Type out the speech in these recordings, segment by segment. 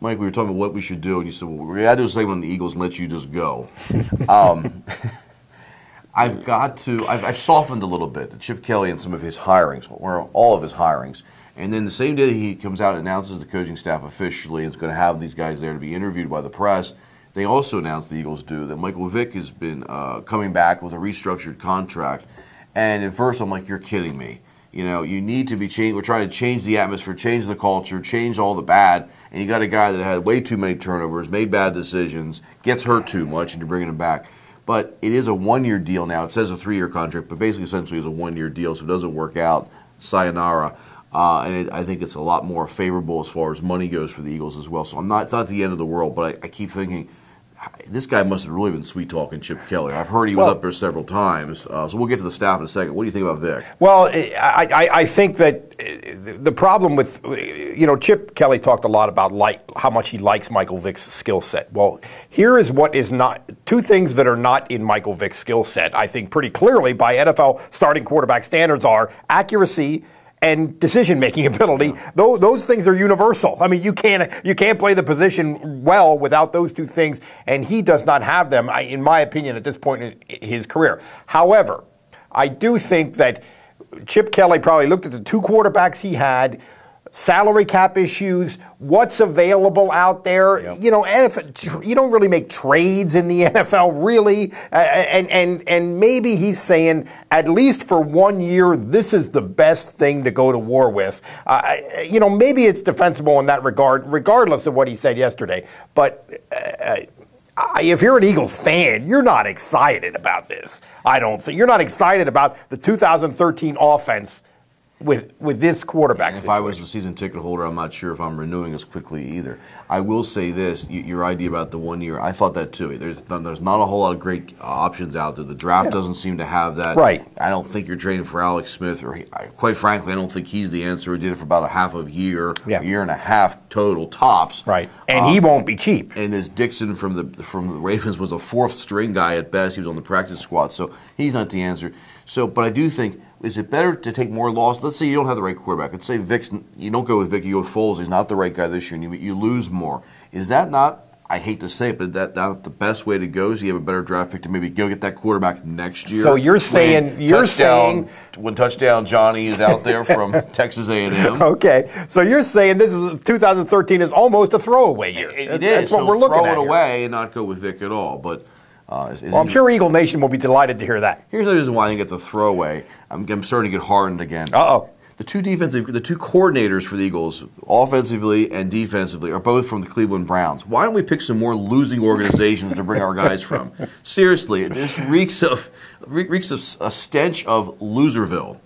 Mike, we were talking about what we should do, and you said, well, we got to do a segment on the Eagles and let you just go. I've softened a little bit to Chip Kelly and some of his hirings, or all of his hirings. And then the same day he comes out and announces the coaching staff officially and is going to have these guys there to be interviewed by the press, they also announced, the Eagles do, that Michael Vick has been coming back with a restructured contract. And at first I'm like, you're kidding me. You know, you need to be changed. We're trying to change the atmosphere, change the culture, change all the bad. And you got a guy that had way too many turnovers, made bad decisions, gets hurt too much, and you're bringing him back. But it is a one-year deal now. It says a 3-year contract, but basically essentially it's a one-year deal, so it doesn't work out. Sayonara. I think it's a lot more favorable as far as money goes for the Eagles as well. So it's not the end of the world, but I keep thinking, this guy must have really been sweet-talking Chip Kelly. I've heard he was up there several times. So we'll get to the staff in a second. What do you think about Vick? Well, I think that the problem with, Chip Kelly talked a lot about how much he likes Michael Vick's skill set. Well, here is what is not, two things that are not in Michael Vick's skill set, I think pretty clearly by NFL starting quarterback standards, are accuracy and decision-making ability. Those things are universal. I mean, you can't play the position well without those two things, and he does not have them, in my opinion, at this point in his career. However, I do think that Chip Kelly probably looked at the two quarterbacks he had, salary cap issues, what's available out there. Yep. You don't really make trades in the NFL, really. And maybe he's saying, at least for 1 year, this is the best thing to go to war with. Maybe it's defensible in that regard, regardless of what he said yesterday. But if you're an Eagles fan, you're not excited about this. I don't think. You're not excited about the 2013 offense with this quarterback situation. If I was a season ticket holder, I'm not sure if I'm renewing as quickly either. I will say this, your idea about the 1 year, I thought that too. There's not a whole lot of great options out there. The draft doesn't seem to have that. Right. I don't think you're trading for Alex Smith, or quite frankly, I don't think he's the answer. He did it for about a year and a half total tops. Right, and he won't be cheap. And this Dixon from the Ravens was a fourth string guy at best. He was on the practice squad, so he's not the answer. So, but I do think, is it better to take more loss? Let's say you don't have the right quarterback. Let's say you don't go with Vick, you go with Foles. He's not the right guy this year, and you lose more. Is that not, I hate to say it, but that not the best way to go? So you have a better draft pick to maybe go get that quarterback next year? So you're saying when touchdown Johnny is out there from Texas A&M. Okay, so you're saying this is 2013 is almost a throwaway year. It That's is. what we're looking at. Throw it away and not go with Vick at all, but. I'm sure Eagle Nation will be delighted to hear that. Here's the reason why I think it's a throwaway. I'm starting to get hardened again. Uh-oh. The two coordinators for the Eagles, offensively and defensively, are both from the Cleveland Browns. Why don't we pick some more losing organizations to bring our guys from? Seriously, this reeks of a stench of Loserville.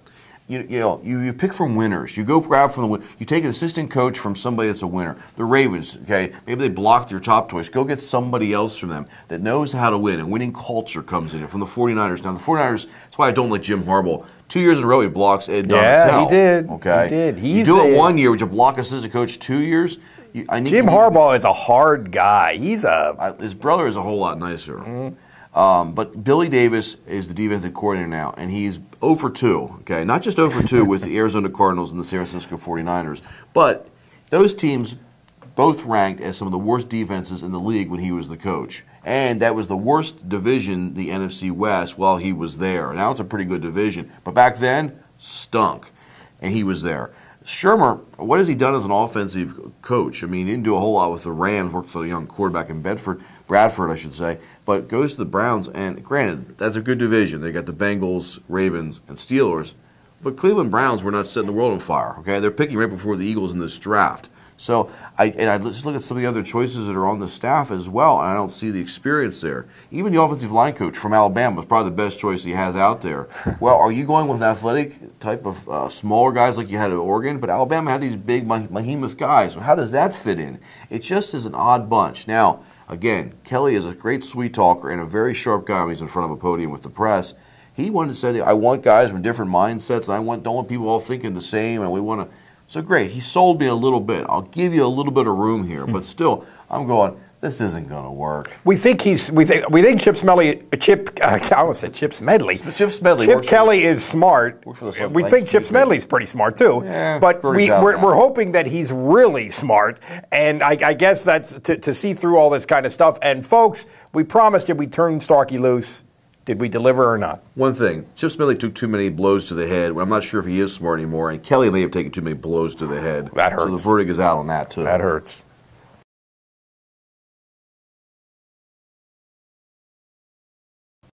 You pick from winners. You go grab from the win. You take an assistant coach from somebody that's a winner. The Ravens, okay, maybe they blocked your top choice. Go get somebody else from them that knows how to win, and winning culture comes in it. From the 49ers. Now, the 49ers, that's why I don't like Jim Harbaugh. 2 years in a row he blocks Ed Donatell. Yeah, he did. Okay? He did. You do it 1 year, would you block assistant coach 2 years? Jim Harbaugh is a hard guy. His brother is a whole lot nicer. Mm-hmm. But Billy Davis is the defensive coordinator now, and he's 0 for 2, okay? Not just 0 for 2 with the Arizona Cardinals and the San Francisco 49ers, but those teams both ranked as some of the worst defenses in the league when he was the coach. And that was the worst division, the NFC West, while he was there. Now it's a pretty good division, but back then, stunk, and he was there. Shermer, what has he done as an offensive coach? I mean, he didn't do a whole lot with the Rams, worked with a young quarterback in Bradford, I should say, but goes to the Browns, and granted, that's a good division. They got the Bengals, Ravens, and Steelers, but Cleveland Browns were not setting the world on fire, okay? They're picking right before the Eagles in this draft. So I just look at some of the other choices that are on the staff as well, and I don't see the experience there. Even the offensive line coach from Alabama is probably the best choice he has out there. Well, are you going with an athletic type of smaller guys like you had at Oregon? But Alabama had these big behemoth guys. So how does that fit in? It just is an odd bunch. Now, again, Kelly is a great sweet talker and a very sharp guy when he's in front of a podium with the press. He wanted to say, I want guys with different mindsets, and I don't want people all thinking the same, and we want to. So great, he sold me a little bit. I'll give you a little bit of room here, but still, I'm going, this isn't going to work. We think Chip Smedley. I almost said Chip Smedley. Chip Smedley. Chip Kelly is smart. We think Chip Smedley's pretty smart too. Yeah, but we're hoping that he's really smart, and I guess that's to see through all this kind of stuff. And folks, we promised you we'd turn Starkey loose. Did we deliver or not? One thing, Chip Smedley took too many blows to the head. I'm not sure if he is smart anymore, and Kelly may have taken too many blows to the head. That hurts. So the verdict is out on that, too. That hurts.